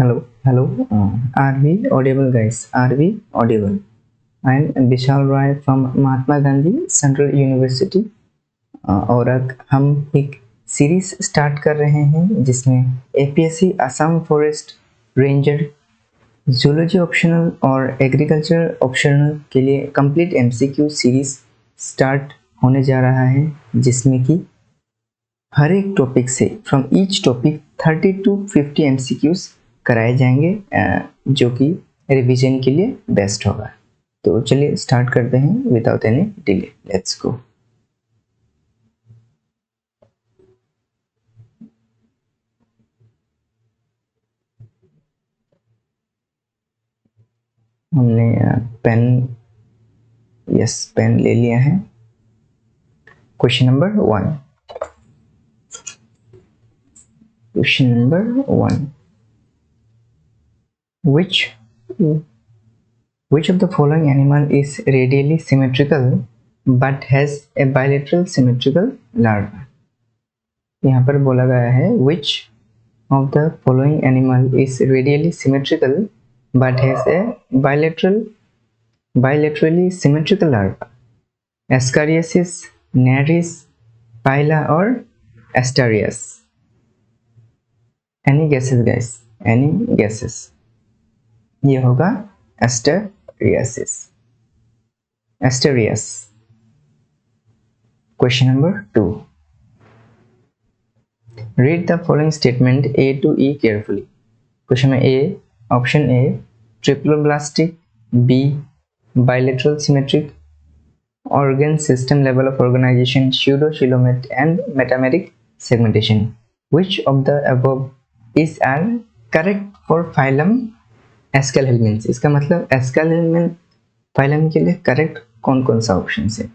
Hello. Are we audible, guys? Are we audible? I am Vishal Rai from Mahatma Gandhi central university और हम एक series start कर रहे हैं जिसमें APSC Assam forest ranger zoology optional और एग्रीकल्चर ऑप्शनल के लिए कंप्लीट एमसीक्यू सीरीज स्टार्ट होने जा रहा है, जिसमें कि हर एक टॉपिक से from each topic 30 to 50 MCQs कराए जाएंगे, जो कि रिवीजन के लिए बेस्ट होगा। तो चलिए स्टार्ट करते हैं without any delay. Let's go. हमने पेन ले लिया है। Question number 1। Question number 1, which of the following animal is radially symmetrical but has a bilateral symmetrical larva? यहाँ पर बोला गया है which of the following animal is radially symmetrical but has a bilaterally symmetrical larva? Ascariasis, Nereis, Pila or Astarias? Any guesses, guys? Any guesses? ये होगा Astariasis. Astarias. Question number 2. Read the following statement A to E carefully. Question में A, option A, triploblastic, B, bilateral symmetric, organ system level of organization, pseudocoelomate and metameric segmentation. Which of the above is correct for phylum Aschelhelminth? इसका मतलब Aschelhelminth phylum के लिए correct कौन कौन सा option है?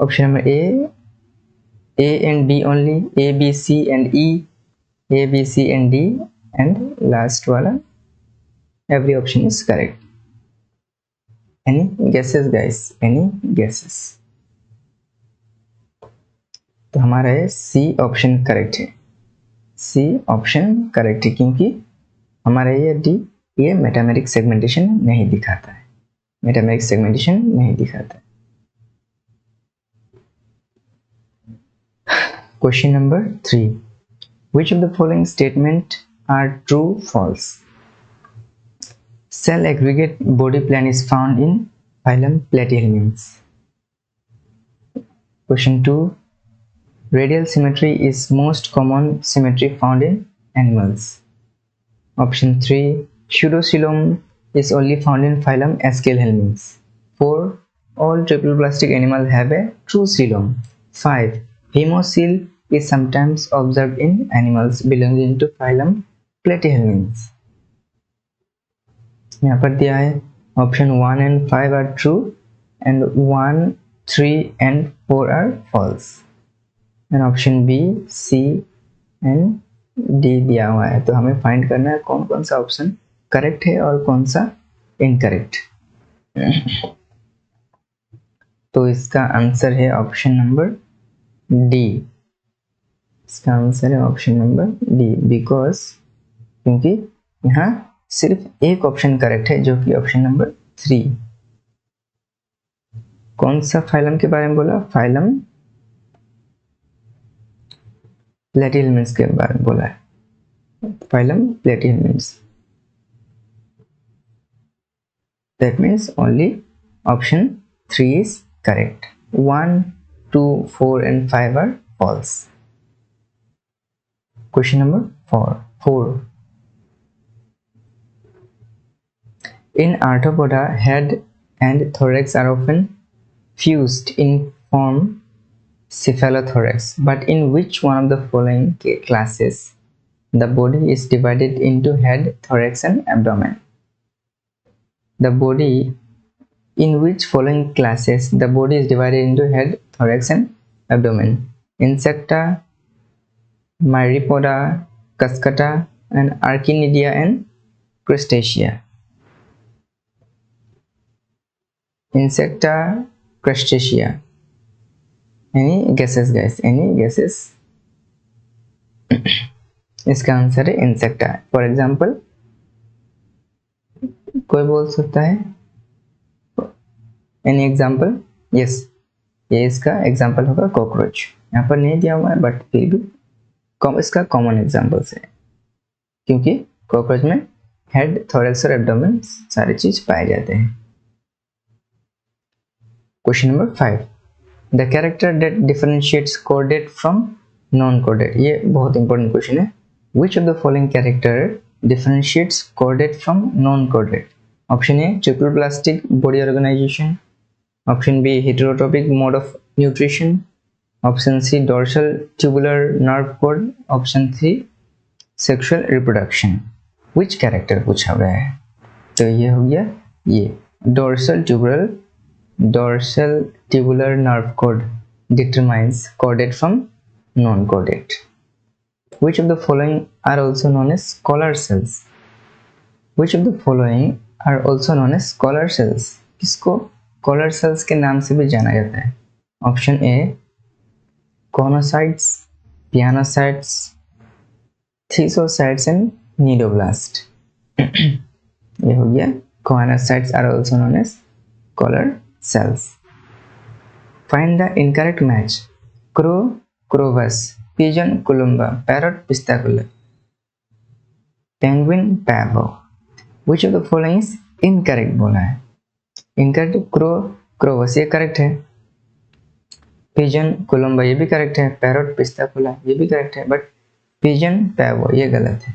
Option number A and B only, A, B, C and E, A, B, C and D, and last वाला every option is correct. Any guesses, guys? Any guesses? तो हमारा है C ऑप्शन करेक्ट है। C option correct है क्योंकि हमारा ये metameric segmentation नहीं दिखाता है। मेटामेरिक सेगमेंटेशन नहीं दिखाता है। Question number 3. Which of the following statement are true, false? Cell aggregate body plan is found in phylum Platyhelminths. Question 2. Radial symmetry is most common symmetry found in animals. Option 3. Pseudocoelom is only found in phylum Aschelhelminths. 4. All triploblastic animals have a true coelom. 5. Hemocoel is sometimes observed in animals belonging to phylum Platyhelminths. यहाँ पर दिया है option 1 and 5 are true and 1, 3 and 4 are false. And option B, C and D दिया हुआ है। तो हमें find करना है कौन कौन सा ऑप्शन करेक्ट है और कौन सा इनकरेक्ट। तो इसका आंसर है ऑप्शन नंबर डी। इसका आंसर है ऑप्शन नंबर डी, बिकॉज क्योंकि यहाँ सिर्फ एक ऑप्शन करेक्ट है जो कि ऑप्शन नंबर 3। कौन सा फाइलम के बारे में बोला? फाइलम प्लेटीहेल्मिन्थ्स के बारे में बोला है। Phylum प्लेटीहेल्मिन्थ्स। That means only option 3 is correct. 1, 2, 4 and 5 are false. Question number 4. In Arthropoda, head and thorax are often fused in form cephalothorax, but in which one of the following classes the body is divided into head, thorax and abdomen? The body in which following classes the body is divided into head, thorax and abdomen? Insecta, Myriapoda, Cuscata and Archinidia and Crustacea. Insecta, Crustacea. Any guesses, guys? Any guesses? इसका answer है insecta. For example कोई बोल सकता है any example? Yes, ये इसका example होगा cockroach. यहाँ पर नहीं दिया हुआ है बट फिर भी इसका कॉमन एग्जाम्पल्स है, क्योंकि कॉकरोच में हेड, थोरैक्स और एब्डोमेन सारी चीज पाए जाते हैं। Question number 5, the character that differentiates coded from non coded. ये बहुत इंपॉर्टेंट क्वेश्चन है। Which of the following character differentiates coded from non coded? Option A triploblastic body organization, option B heterotrophic mode of nutrition, option C dorsal tubular nerve cord, option C sexual reproduction. Which character पूछा गया है? तो ये हो गया ये dorsal tubular nerve cord determines coded from non-coded. Which of the following are also known as collar cells? Which of the following are also known as collar cells? किसको collar cells के नाम से भी जाना जाता है? Option A choanocytes, pinacocytes, thesocytes and nidoblast. ये हो गया choanocytes are also known as collar cells. Find the incorrect match. Crow, crowus, pigeon, columba, parrot, pistaculum, penguin, pavo. Which of the following is incorrect बोला है? Incorrect crow, crowus ये correct है, pigeon, columba ये भी correct है, parrot, pistaculum ये भी correct है, but pigeon, pavo ये गलत है।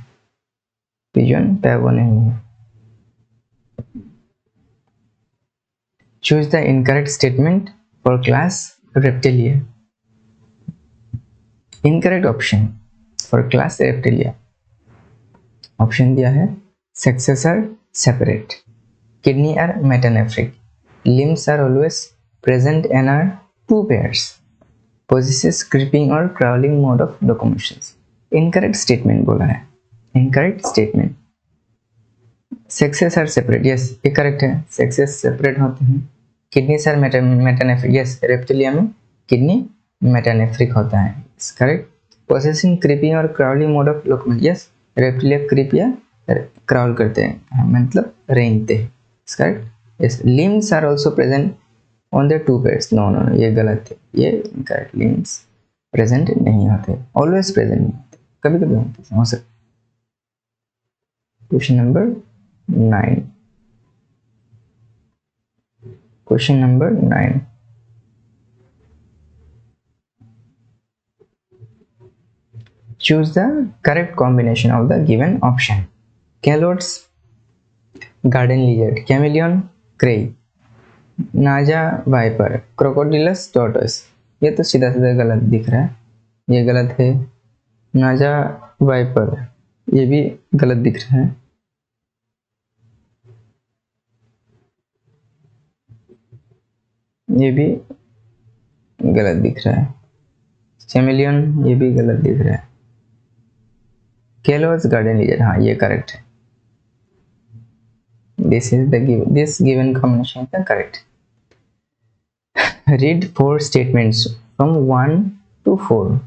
pigeon, pavo नहीं है। Choose the incorrect statement for class Reptilia. Incorrect option for class Reptilia. Option दिया है sexes are separate, kidney are metanephric, limbs are always present and are two pairs, possesses creeping or crawling mode of locomotion. Incorrect statement बोला है। Incorrect statement. Sexes are separate. Yes, ये correct है। Sexes separate होते हैं। Kidneys are metanephric. Yes, Reptilia में kidney metanephric होता है। It's correct. Possessing creeping or crawling mode of locomotion. Yes, Reptilia creep या crawl करते हैं, मतलब रेंगते हैं। It's correct. Yes, limbs are also present on their two pairs. No, ये गलत है। ये incorrect. Limbs present नहीं होते, always present नहीं होते, कभी कभी होते हो सकते। Question number 9. Question number 9. Choose the correct combination of the given option. Calots, garden lizard, chameleon, crane, नाजा वाइपर, क्रोकोडिलस टॉर्टोइस। ये तो सीधा सीधा गलत दिख रहा है, ये गलत है। नाजा वाइपर ये भी गलत दिख रहा है। ये भी गलत दिख रहा है। चैमेलियन ये भी गलत दिख रहा है। केलोस गार्डन लीजर, हाँ ये करेक्ट है। This given combination is the correct. Read 4 statements from 1 to 4.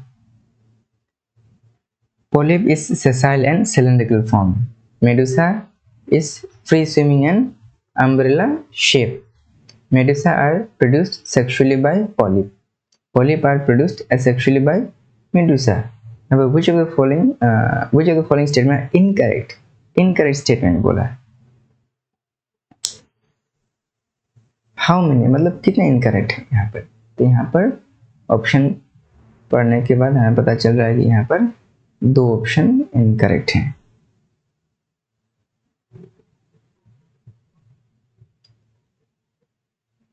Polyp is sessile and cylindrical form. Medusa is free swimming and umbrella shape. Medusa are produced sexually by polyp. Polyp are produced asexually by medusa. Now, which of the following statement are incorrect? Incorrect statement बोला है। How many मतलब कितने incorrect है यहाँ पर? तो यहाँ पर ऑप्शन पढ़ने के बाद हमें पता चल रहा है कि यहाँ पर 2 ऑप्शन इनकरेक्ट हैं।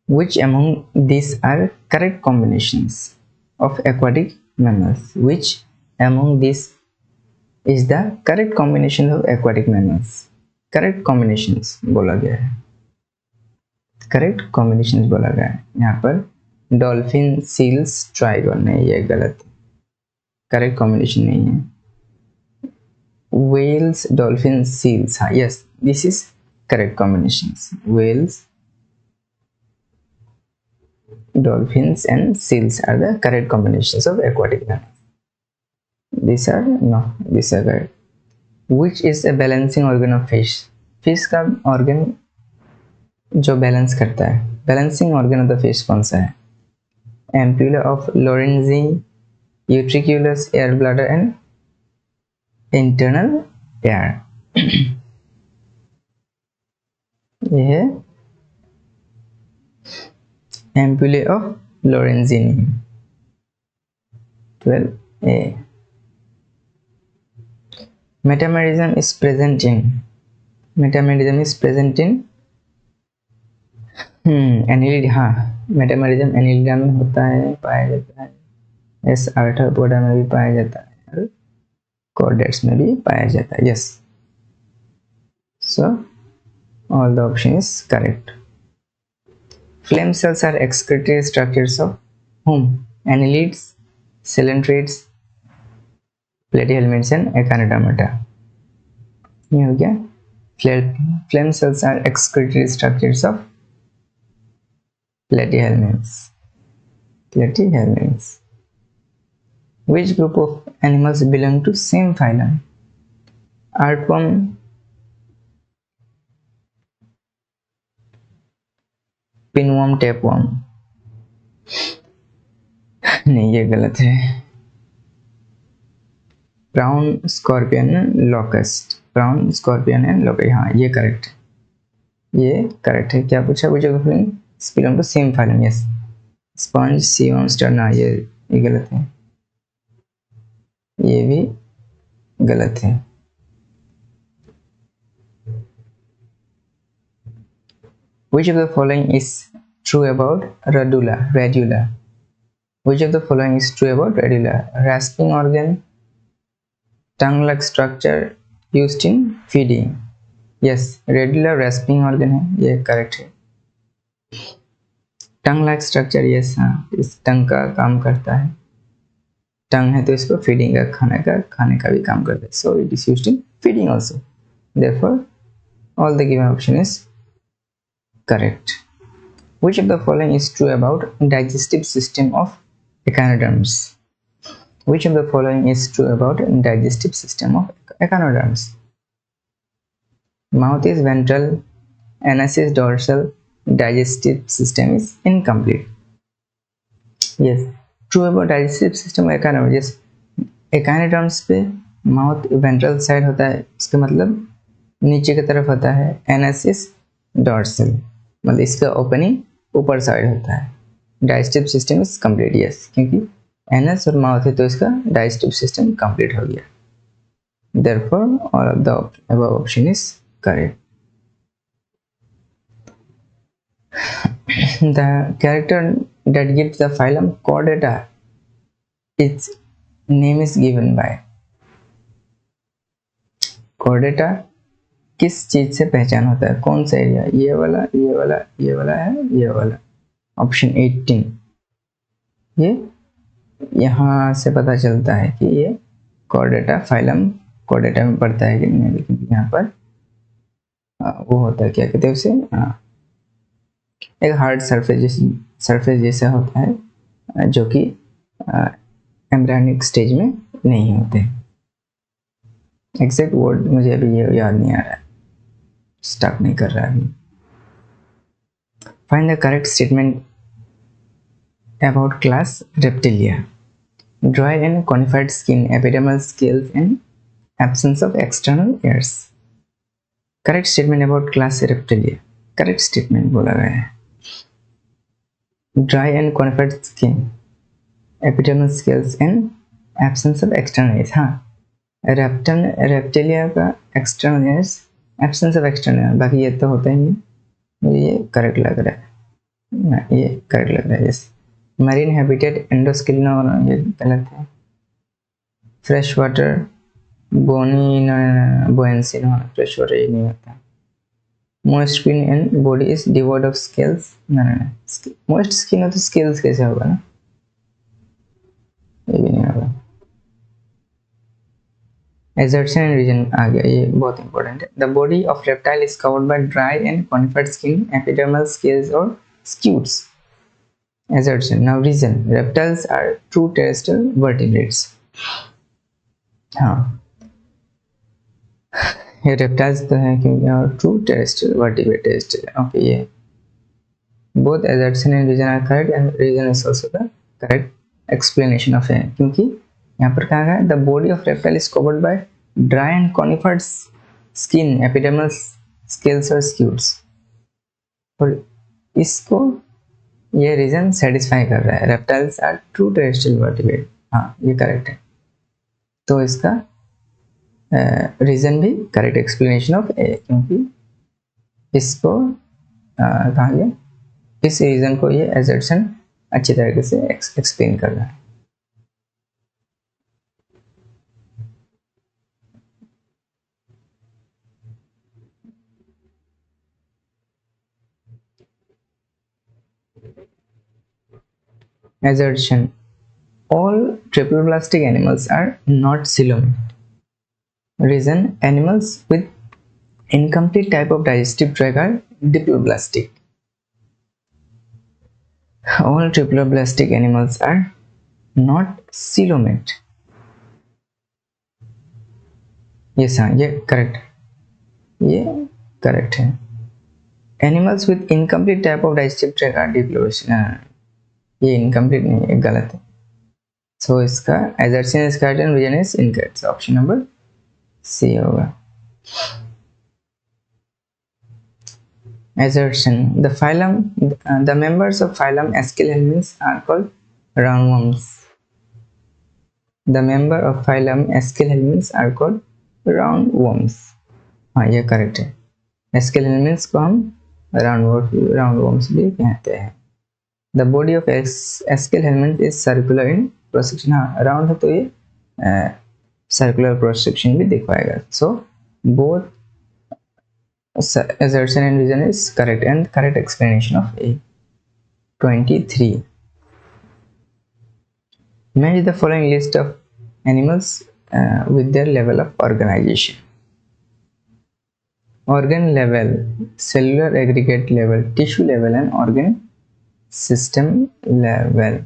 Which among these are correct combinations of aquatic mammals? Which among these is the correct combination of aquatic mammals? Correct combinations बोला गया है। Correct combinations बोला गया है। यहाँ पर डॉल्फिन, सील्स, ट्राइगन नहीं, ये गलत है। करेक्ट कॉम्बिनेशन नहीं है। whales, dolphins, seals, yes, this is correct combinations. Whales, dolphins and seals are the correct combinations of aquatic mammals. these are no, these are correct. Which is a balancing organ of fish? Fish का organ जो balance करता है, balancing organ of the fish कौन सा है? Ampulla of Lorenzini, utriculus, air bladder and internal ear. ये है ampullae of Lorenzini 12A। Metamerism is present in, metamerism is present in annelid, हाँ मेटामेरिज्म एनिलिडा में होता है, पाया जाता है, एस आर्थ्रोपोडा में भी पाया जाता है, और कॉर्डेट्स में भी पाया जाता है। Yes, so all the option is correct. Flame cells are excretory structures of whom? Annelids, coelenterids, platyhelminths and echinodermata। ये हो गया। Flame cells are excretory structures of platyhelminths। Platyhelminths। Which group of animals belong to same phylum? Earthworm, pinworm, tapeworm। नहीं, ये गलत है। Brown scorpion locust, brown scorpion and locust, हाँ ये correct है, ये करेक्ट है। क्या पूछा? which of the following belong to same phylum? Yes, sponge, sea worm, sterna, ये गलत है, ये भी गलत है। Which of the following is true about radula? Radula. Which of the following is true about radula? Rasping organ, tongue-like structure used in feeding. Yes, radula rasping organ है, ये correct है। Tongue-like structure, yes, हाँ, इस टंग का काम करता है। टंग है तो इसको फीडिंग का, खाने का भी काम करता है। So it is used in feeding also. Therefore, all the given option is correct. Which of the following is true about digestive system of echinoderms? Which of the following is true about digestive system of echinoderms? Mouth is ventral, anus is dorsal, digestive system is incomplete. Yes, true about digestive system of echinoderms। Yes, echinoderms पे mouth ventral side होता है, इसका मतलब नीचे की तरफ होता है। एनस इज डॉर्सल, मतलब इसका ओपनिंग ऊपर साइड होता है। Digestive system is complete. Yes, क्योंकि एनस और माउथ है तो इसका डाइजेस्टिव सिस्टम कंप्लीट हो गया। Therefore all of the above option is correct. The character that gives the phylum Chordata, its name is given by। Chordata किस चीज से पहचान होता है? कौन सा एरिया? ये वाला, ये वाला, ये वाला है, ये वाला। ऑप्शन 18, ये यहाँ से पता चलता है कि ये कॉर्डेटा फाइलम कॉर्डेटा में पड़ता है कि नहीं, लेकिन यहाँ पर वो होता है, क्या कहते हैं उसे, एक हार्ड सरफेस जैसा होता है, जो कि एम्ब्रियोनिक स्टेज में नहीं होते। एग्जैक्ट वर्ड मुझे अभी ये याद नहीं आ रहा है, स्टक नहीं कर रहा है अभी। Find the correct statement about class Reptilia. Dry and cornified skin, epidermal scales and absence of external ears. Correct statement about class Reptilia, correct statement बोला गया है। Dry and cornified skin, epidermal scales and absence of external ears. हाँ, Reptilia का external ears, absence of external, बाकी ये तो होता ही नहीं। मुझे ये करेक्ट लग रहा है ना, ये करेक्ट लग रहा है। यस, मरीन हैबिटेट एंडोस्केलेटन, ये गलत है। Fresh water bony buoyancy, fresh water ये नहीं होता। Moist skin and body is devoid of scales, ना मोइस्ट स्किन हो तो स्केल्स कैसे होगा ना, ये भी नहीं होगा। Assertion and reason आ गया, ये बहुत इंपॉर्टेंट है। The body of reptile is covered by dry and conified skin, epidermal scales or scutes. Assertion. Now reason. Reptiles are true terrestrial vertebrates. हाँ, ये रेप्टाइल्स तो है क्योंकि, और true terrestrial vertebrate terrestrial. Okay, ये both assertion and reason are correct and reason is also the correct explanation of it, क्योंकि यहाँ पर कहा गया the body of reptile is covered by dry and coniferous skin, epidermal scales और scutes, और इसको ये रीजन सेटिस्फाई कर रहा है, reptiles are true terrestrial vertebrate. हाँ, ये करेक्ट है, तो इसका रीजन भी करेक्ट एक्सप्लेनेशन ऑफ ए, क्योंकि इसको कहा गया, इस रीजन को ये एजर्शन अच्छी तरीके से एक्सप्लेन कर रहा है। Assertion: all triploblastic animals are not coelomate. Reason: animals with incomplete type of digestive tract are diploblastic. All triploblastic animals are not coelomate. Yes, हाँ, ये करेक्ट है। Animals with incomplete type of digestive tract are diploblastic. ये incomplete नहीं है, गलत है। सो इसका assertion is correct and reason is incorrect. Option number C होगा। Assertion: the members of phylum Aschelhelminths are called roundworms. The member of phylum Aschelhelminths are called roundworms. हाँ, ये correct है। Aschelhelminths को हम roundworms भी कहते हैं। The body of Aschelhelminth is circular in cross section. हाँ, राउंड है तो ये सर्कुलर क्रॉस सेक्शन भी दिखवाएगा। So both assertion and reason is correct and correct explanation of A. 23. Match the following list of animals with their level of organization. Organ level, cellular aggregate level, tissue level and organ system level.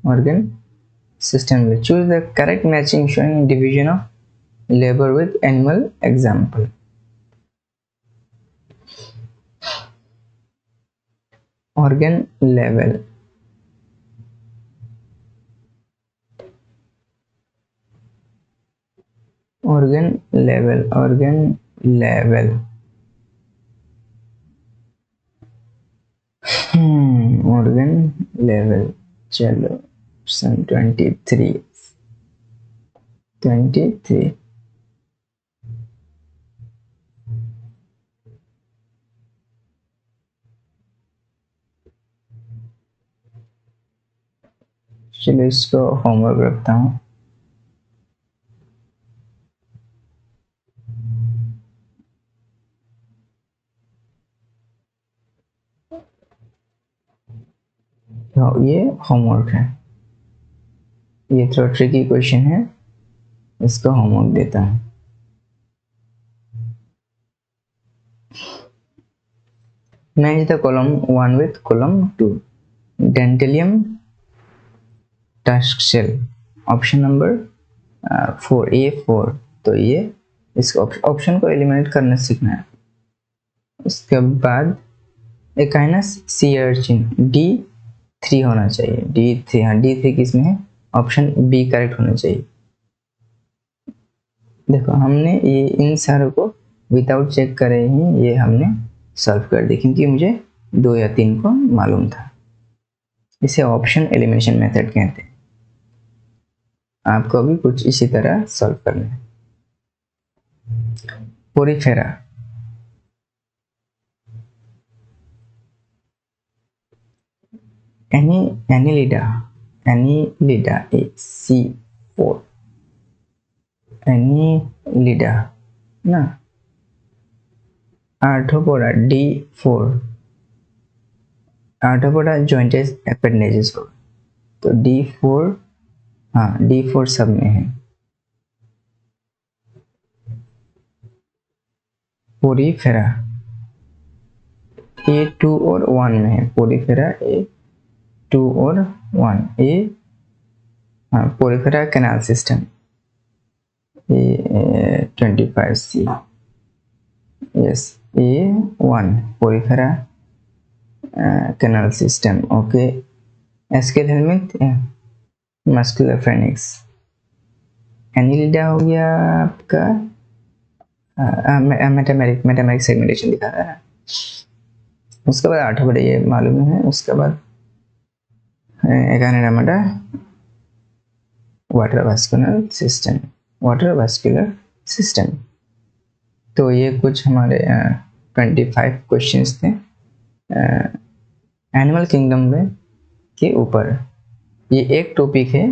Organ system level. Choose the correct matching showing division of labor with animal example. Organ level. Organ level. Organ level. Organ level. चलो, 23. चलो, इसको homework रखता हूँ। तो ये homework है, ये थोड़ा ट्रिकी क्वेश्चन है, इसका होमवर्क देता हूँ। Match the column 1 with column 2. Dentalium tusk shell. Option number 4, A4। तो ये इस ऑप्शन को एलिमिनेट करना सीखना है। उसके बाद एकाइनस सी अर्चिन, D3 होना चाहिए। D3, हाँ, D3 किस में है? ऑप्शन बी करेक्ट होना चाहिए। देखो, हमने ये इन सारों को विदाउट चेक करे ही ये हमने सॉल्व कर दी, क्योंकि मुझे 2 या 3 को मालूम था। इसे ऑप्शन एलिमिनेशन मेथड कहते हैं। आपको भी कुछ इसी तरह सॉल्व करना है। पोरीफेरा, एनिलिडा C4, एनिलिडा ना। Arthropoda D4, arthropoda jointed appendages होगा, तो D4, हाँ, D4 सब में है। पोरीफेरा A2 और 1 में है। पोरीफेरा A2 और 1, A हाँ, Porifera canal system A25C, yes A1 Porifera canal system. Okay, Aschelminthes muscular pharynx. Annelida हो गया आपका मेटामेरिक सेगमेंटेशन दिखा रहा है। उसके बाद 8 बड़े ये मालूम है। उसके बाद एगानेरामाडा वाटर वास्कुलर सिस्टम। तो ये कुछ हमारे 25 क्वेश्चंस थे एनिमल किंगडम में के ऊपर। ये एक टॉपिक है,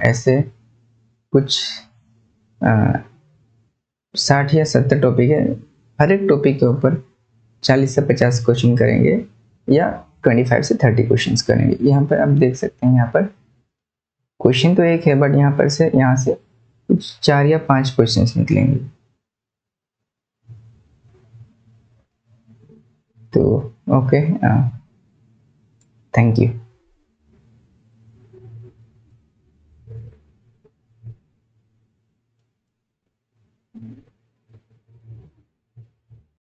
ऐसे कुछ 60 या 70 टॉपिक है। हर एक टॉपिक के ऊपर 40 से 50 क्वेश्चन करेंगे या 25 से 30 क्वेश्चंस करेंगे। यहाँ पर आप देख सकते हैं, यहाँ पर क्वेश्चन तो एक है बट यहाँ से कुछ 4 या 5 क्वेश्चंस निकलेंगे। तो ओके, थैंक यू।